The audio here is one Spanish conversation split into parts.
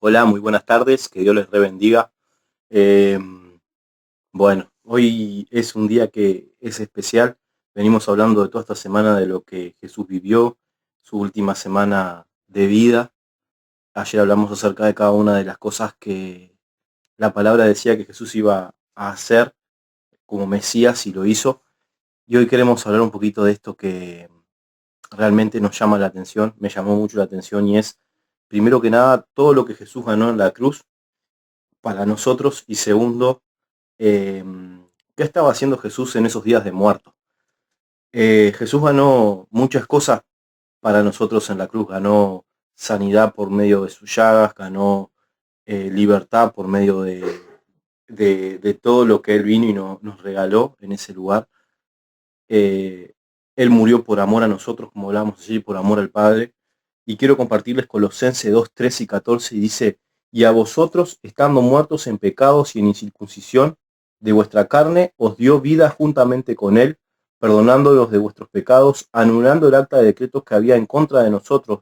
Hola, muy buenas tardes, que Dios les rebendiga. Eh, bueno, hoy es un día que es especial. Venimos hablando de toda esta semana de lo que Jesús vivió, su última semana de vida. Ayer hablamos acerca de cada una de las cosas que la palabra decía que Jesús iba a hacer como Mesías y lo hizo. Y hoy queremos hablar un poquito de esto que realmente nos llama la atención, me llamó mucho la atención y es, primero que nada, todo lo que Jesús ganó en la cruz para nosotros y segundo, eh, ¿qué estaba haciendo Jesús en esos días de muerto? Jesús ganó muchas cosas para nosotros en la cruz, ganó sanidad por medio de sus llagas, ganó libertad por medio de todo lo que Él vino y nos regaló en ese lugar. Eh, Él murió por amor a nosotros, como hablábamos allí, por amor al Padre. Y quiero compartirles Colosenses 2, 13 y 14, y dice, y a vosotros, estando muertos en pecados y en incircuncisión de vuestra carne, os dio vida juntamente con Él, perdonándolos de vuestros pecados, anulando el acta de decretos que había en contra de nosotros,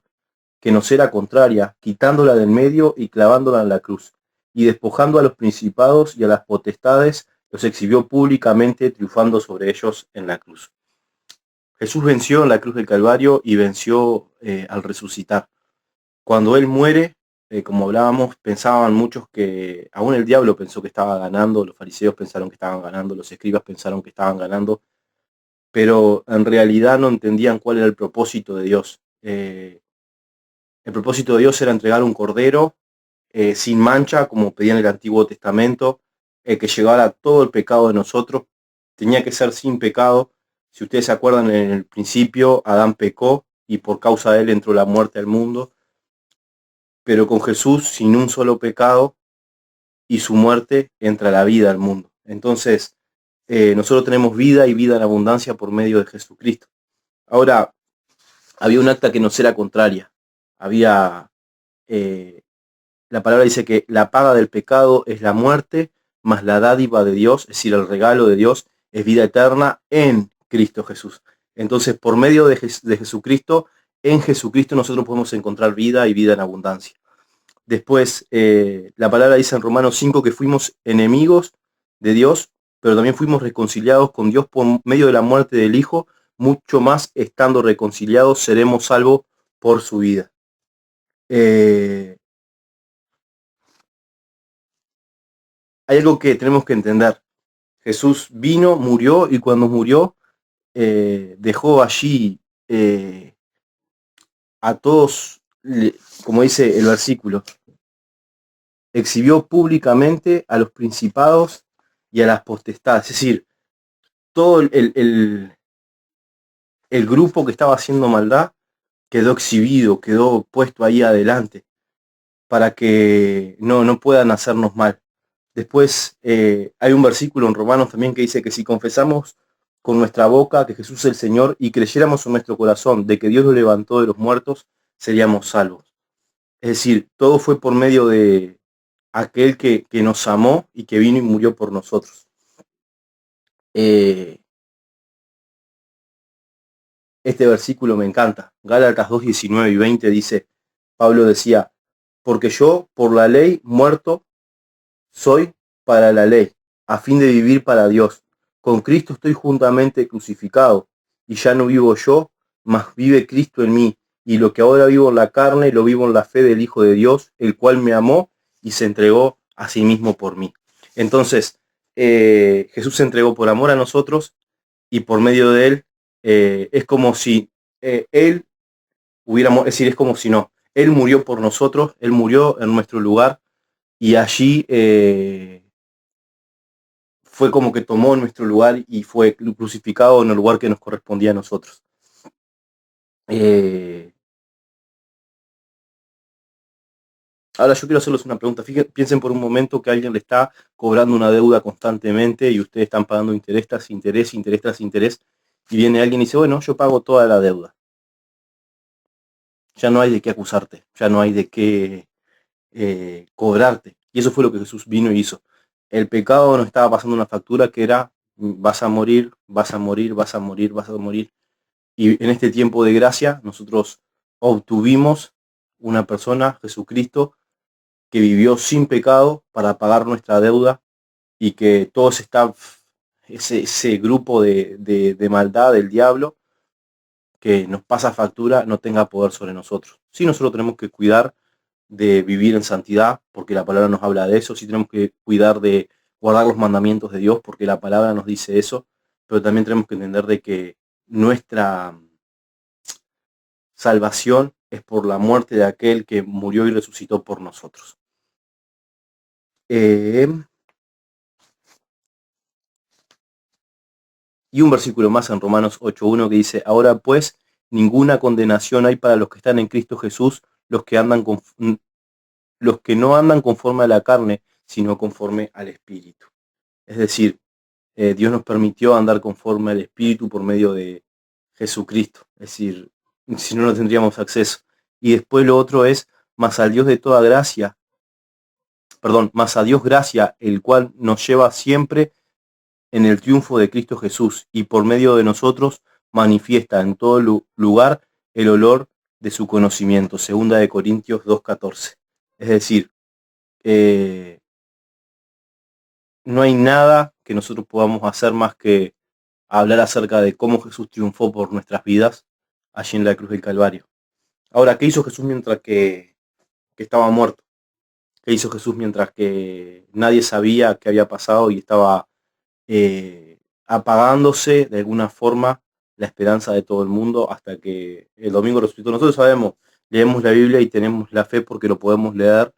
que nos era contraria, quitándola del medio y clavándola en la cruz, y despojando a los principados y a las potestades, los exhibió públicamente, triunfando sobre ellos en la cruz. Jesús venció en la cruz del Calvario y venció al resucitar. Cuando Él muere, como hablábamos, pensaban muchos que, aún el diablo pensó que estaba ganando, los fariseos pensaron que estaban ganando, los escribas pensaron que estaban ganando, pero en realidad no entendían cuál era el propósito de Dios. El propósito de Dios era entregar un cordero sin mancha, como pedía en el Antiguo Testamento, que llevara todo el pecado de nosotros. Tenía que ser sin pecado. Si ustedes se acuerdan, en el principio Adán pecó y por causa de él entró la muerte al mundo, pero con Jesús, sin un solo pecado y su muerte, entra la vida al mundo. Entonces, nosotros tenemos vida y vida en abundancia por medio de Jesucristo. Ahora, había un acta que nos era contraria. Había la palabra dice que la paga del pecado es la muerte, mas la dádiva de Dios, es decir, el regalo de Dios, es vida eterna en Cristo Jesús. Entonces, por medio de Jesucristo, en Jesucristo nosotros podemos encontrar vida y vida en abundancia. Después, la palabra dice en Romanos 5 que fuimos enemigos de Dios, pero también fuimos reconciliados con Dios por medio de la muerte del Hijo, mucho más estando reconciliados seremos salvos por su vida. Hay algo que tenemos que entender. Jesús vino, murió y cuando murió dejó allí a todos, como dice el versículo, exhibió públicamente a los principados y a las potestades. Es decir, todo el grupo que estaba haciendo maldad quedó exhibido, quedó puesto ahí adelante para que no puedan hacernos mal. Después hay un versículo en Romanos también que dice que si confesamos con nuestra boca que Jesús es el Señor y creyéramos en nuestro corazón de que Dios lo levantó de los muertos, seríamos salvos. Es decir, todo fue por medio de aquel que nos amó y que vino y murió por nosotros. Este versículo me encanta. Gálatas 2, 19 y 20 dice, Pablo decía, porque yo por la ley muerto soy para la ley, a fin de vivir para Dios. Con Cristo estoy juntamente crucificado, y ya no vivo yo, mas vive Cristo en mí. Y lo que ahora vivo en la carne, lo vivo en la fe del Hijo de Dios, el cual me amó y se entregó a sí mismo por mí. Entonces, Jesús se entregó por amor a nosotros y por medio de él es como si él hubiéramos, es decir, es como si no, él murió por nosotros, él murió en nuestro lugar y allí fue como que tomó nuestro lugar y fue crucificado en el lugar que nos correspondía a nosotros. Ahora yo quiero hacerles una pregunta. Piensen por un momento que alguien le está cobrando una deuda constantemente y ustedes están pagando interés tras interés, interés tras interés, y viene alguien y dice, bueno, yo pago toda la deuda. Ya no hay de qué acusarte, ya no hay de qué cobrarte. Y eso fue lo que Jesús vino y hizo. El pecado nos estaba pasando una factura que era, vas a morir, vas a morir, vas a morir, vas a morir. Y en este tiempo de gracia nosotros obtuvimos una persona, Jesucristo, que vivió sin pecado para pagar nuestra deuda y que todo ese grupo de maldad del diablo que nos pasa factura no tenga poder sobre nosotros. Sí, nosotros tenemos que cuidar de vivir en santidad, porque la palabra nos habla de eso, sí tenemos que cuidar de guardar los mandamientos de Dios, porque la palabra nos dice eso, pero también tenemos que entender de que nuestra salvación es por la muerte de aquel que murió y resucitó por nosotros. Y un versículo más en Romanos 8.1 que dice, ahora pues ninguna condenación hay para los que están en Cristo Jesús, los que no andan conforme a la carne, sino conforme al Espíritu. Es decir, Dios nos permitió andar conforme al Espíritu por medio de Jesucristo. Es decir, si no, no tendríamos acceso. Y después lo otro es, más al Dios de toda gracia, más a Dios gracia, el cual nos lleva siempre en el triunfo de Cristo Jesús y por medio de nosotros manifiesta en todo lugar el olor de su conocimiento. 2 Corintios 2.14. Es decir, no hay nada que nosotros podamos hacer más que hablar acerca de cómo Jesús triunfó por nuestras vidas allí en la cruz del Calvario. Ahora, ¿qué hizo Jesús mientras que estaba muerto? ¿Qué hizo Jesús mientras que nadie sabía qué había pasado y estaba apagándose de alguna forma la esperanza de todo el mundo hasta que el domingo resucitó? Nosotros sabemos, leemos la Biblia y tenemos la fe porque lo podemos leer,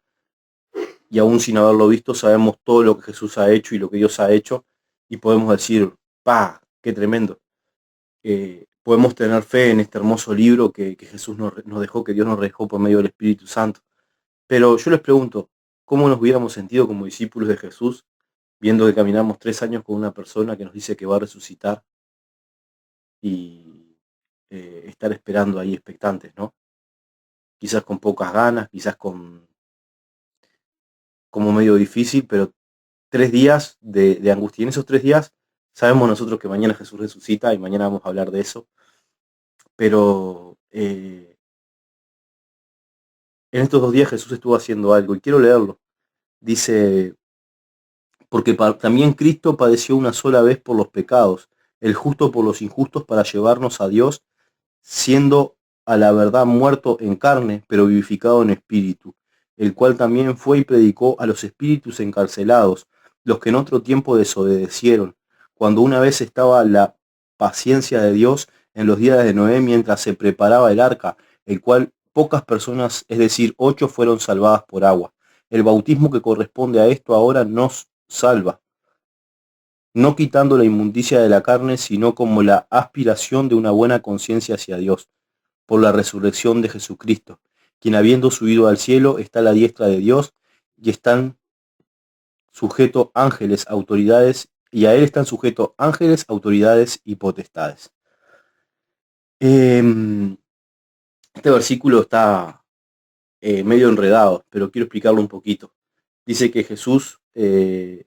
y aún sin haberlo visto sabemos todo lo que Jesús ha hecho y lo que Dios ha hecho, y podemos decir, qué tremendo. Podemos tener fe en este hermoso libro que Jesús nos dejó, que Dios nos dejó por medio del Espíritu Santo. Pero yo les pregunto, ¿cómo nos hubiéramos sentido como discípulos de Jesús viendo que caminamos 3 años con una persona que nos dice que va a resucitar y estar esperando ahí expectantes, ¿no? Quizás con pocas ganas, quizás como medio difícil, pero 3 días de angustia. Y en esos 3 días sabemos nosotros que mañana Jesús resucita y mañana vamos a hablar de eso. Pero en estos 2 días Jesús estuvo haciendo algo y quiero leerlo. Dice, porque también Cristo padeció una sola vez por los pecados, el justo por los injustos, para llevarnos a Dios, siendo a la verdad muerto en carne, pero vivificado en espíritu, el cual también fue y predicó a los espíritus encarcelados, los que en otro tiempo desobedecieron, cuando una vez estaba la paciencia de Dios en los días de Noé, mientras se preparaba el arca, el cual pocas personas, es decir, 8, fueron salvadas por agua. El bautismo que corresponde a esto ahora nos salva, no quitando la inmundicia de la carne, sino como la aspiración de una buena conciencia hacia Dios, por la resurrección de Jesucristo, quien habiendo subido al cielo está a la diestra de Dios, y están sujetos ángeles, autoridades, y a él están sujetos ángeles, autoridades y potestades. Este versículo está medio enredado, pero quiero explicarlo un poquito. Dice que Jesús, en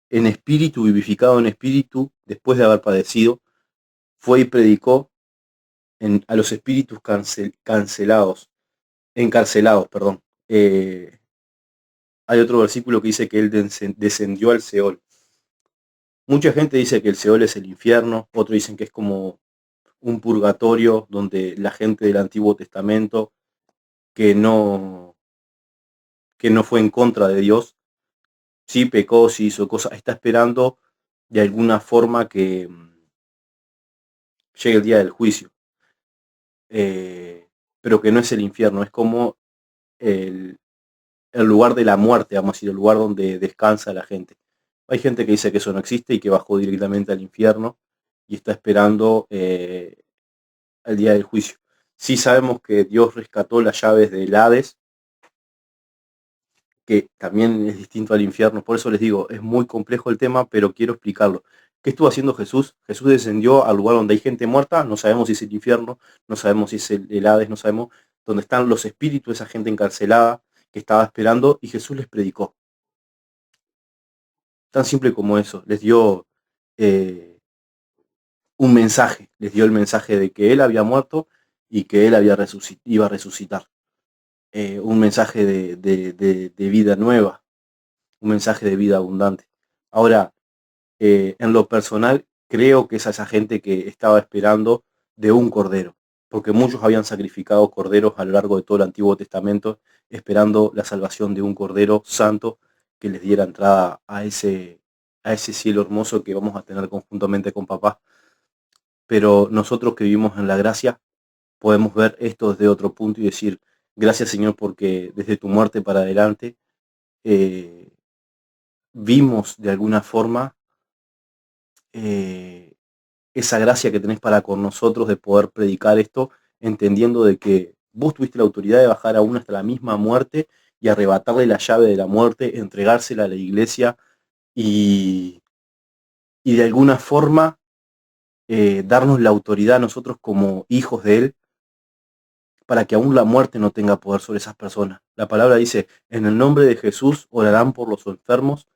espíritu, vivificado en espíritu, después de haber padecido, fue y predicó a los espíritus encarcelados. Hay otro versículo que dice que él descendió al Seol. Mucha gente dice que el Seol es el infierno, otros dicen que es como un purgatorio donde la gente del Antiguo Testamento que no fue en contra de Dios, sí pecó, sí hizo cosas, está esperando de alguna forma que llegue el día del juicio. Pero que no es el infierno, es como el lugar de la muerte, vamos a decir, el lugar donde descansa la gente. Hay gente que dice que eso no existe y que bajó directamente al infierno y está esperando el día del juicio. Sí sabemos que Dios rescató las llaves del Hades, que también es distinto al infierno. Por eso les digo, es muy complejo el tema, pero quiero explicarlo. ¿Qué estuvo haciendo Jesús? Jesús descendió al lugar donde hay gente muerta, no sabemos si es el infierno, no sabemos si es el Hades, no sabemos dónde están los espíritus de esa gente encarcelada que estaba esperando, y Jesús les predicó. Tan simple como eso, les dio un mensaje, les dio el mensaje de que Él había muerto y que Él iba a resucitar. un mensaje de vida nueva, un mensaje de vida abundante. Ahora, en lo personal, creo que es a esa gente que estaba esperando de un cordero, porque muchos habían sacrificado corderos a lo largo de todo el Antiguo Testamento, esperando la salvación de un cordero santo que les diera entrada a ese cielo hermoso que vamos a tener conjuntamente con papá. Pero nosotros que vivimos en la gracia, podemos ver esto desde otro punto y decir, gracias Señor, porque desde tu muerte para adelante eh, vimos de alguna forma eh, esa gracia que tenés para con nosotros de poder predicar esto, entendiendo de que vos tuviste la autoridad de bajar aún hasta la misma muerte y arrebatarle la llave de la muerte, entregársela a la iglesia y, y de alguna forma darnos la autoridad a nosotros como hijos de Él para que aún la muerte no tenga poder sobre esas personas. La palabra dice, en el nombre de Jesús orarán por los enfermos,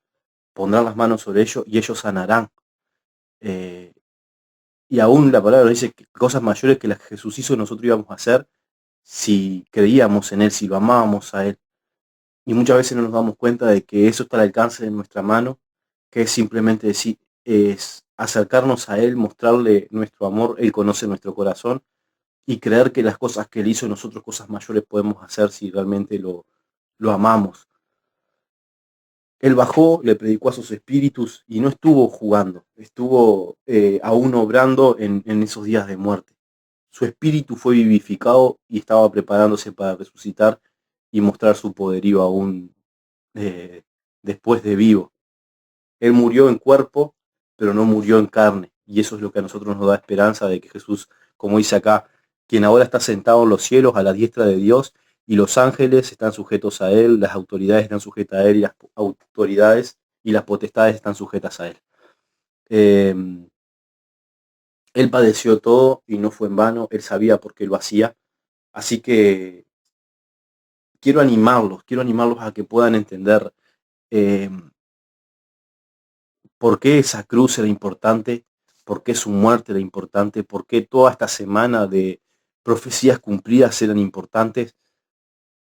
pondrán las manos sobre ellos y ellos sanarán. Eh, y aún la palabra dice que cosas mayores que las que Jesús hizo nosotros íbamos a hacer si creíamos en Él, si lo amábamos a Él. Y muchas veces no nos damos cuenta de que eso está al alcance de nuestra mano, que es simplemente decir, es acercarnos a Él, mostrarle nuestro amor, Él conoce nuestro corazón, y creer que las cosas que Él hizo nosotros, cosas mayores podemos hacer si realmente lo amamos. Él bajó, le predicó a sus espíritus y no estuvo jugando, estuvo aún obrando en esos días de muerte. Su espíritu fue vivificado y estaba preparándose para resucitar y mostrar su poderío aún eh, después de vivo. Él murió en cuerpo, pero no murió en carne. Y eso es lo que a nosotros nos da esperanza de que Jesús, como dice acá, quien ahora está sentado en los cielos a la diestra de Dios, y los ángeles están sujetos a Él, las autoridades están sujetas a Él, y las autoridades y las potestades están sujetas a Él. Eh, él padeció todo y no fue en vano, Él sabía por qué lo hacía. Así que quiero animarlos a que puedan entender eh, por qué esa cruz era importante, por qué su muerte era importante, por qué toda esta semana de profecías cumplidas eran importantes,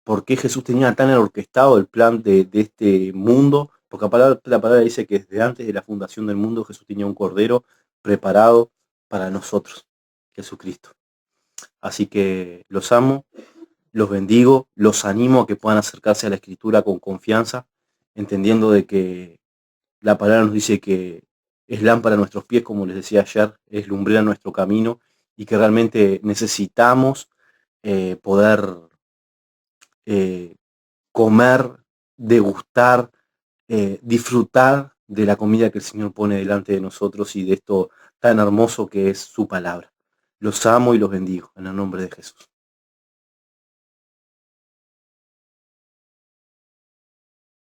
por qué Jesús tenía tan orquestado el plan de este mundo, porque la palabra dice que desde antes de la fundación del mundo Jesús tenía un cordero preparado para nosotros, Jesucristo. Así que los amo, los bendigo, los animo a que puedan acercarse a la Escritura con confianza, entendiendo de que la palabra nos dice que es lámpara a nuestros pies, como les decía ayer, es lumbrera nuestro camino y que realmente necesitamos poder comer, degustar, disfrutar de la comida que el Señor pone delante de nosotros y de esto tan hermoso que es su palabra. Los amo y los bendigo en el nombre de Jesús.